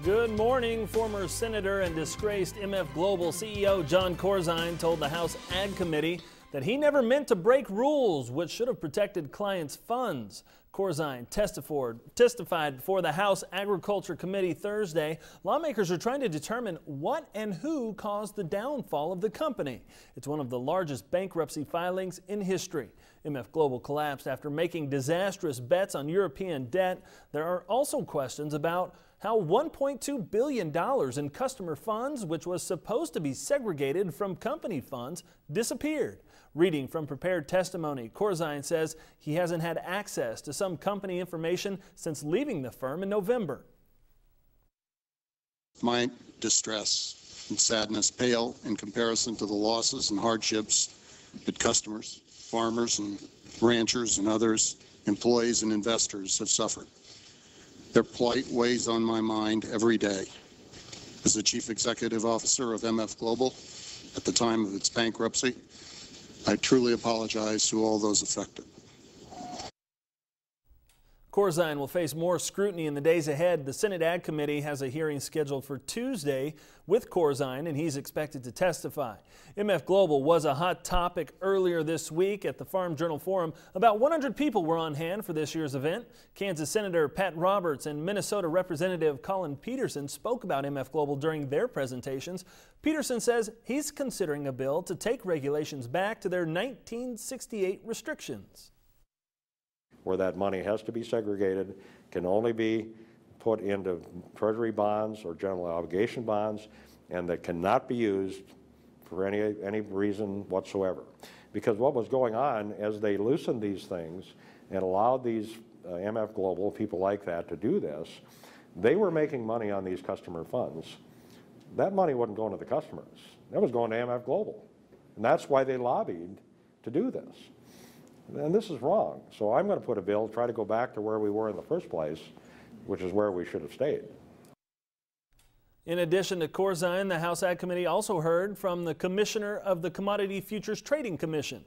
Good morning. Former Senator and disgraced MF Global CEO John Corzine told the House Ag Committee that he never meant to break rules which should have protected clients' funds. Corzine testified before the House Agriculture Committee Thursday. Lawmakers are trying to determine what and who caused the downfall of the company. It's one of the largest bankruptcy filings in history. MF Global collapsed after making disastrous bets on European debt. There are also questions about how $1.2 billion in customer funds, which was supposed to be segregated from company funds, disappeared. Reading from prepared testimony, Corzine says he hasn't had access to some company information since leaving the firm in November. My distress and sadness pale in comparison to the losses and hardships that customers, farmers and ranchers and others, employees and investors have suffered. Their plight weighs on my mind every day. As the Chief Executive Officer of MF Global at the time of its bankruptcy, I truly apologize to all those affected. Corzine will face more scrutiny in the days ahead. The Senate Ag Committee has a hearing scheduled for Tuesday with Corzine, and he's expected to testify. MF Global was a hot topic earlier this week at the Farm Journal Forum. About 100 people were on hand for this year's event. Kansas Senator Pat Roberts and Minnesota Representative Collin Peterson spoke about MF Global during their presentations. Peterson says he's considering a bill to take regulations back to their 1968 restrictions. Where that money has to be segregated, can only be put into treasury bonds or general obligation bonds, and that cannot be used for any reason whatsoever. Because what was going on as they loosened these things and allowed these MF Global, people like that, to do this, they were making money on these customer funds. That money wasn't going to the customers. That was going to MF Global. And that's why they lobbied to do this. And this is wrong. So I'm going to put a bill, try to go back to where we were in the first place, which is where we should have stayed. In addition to Corzine, the House Ag Committee also heard from the Commissioner of the Commodity Futures Trading Commission.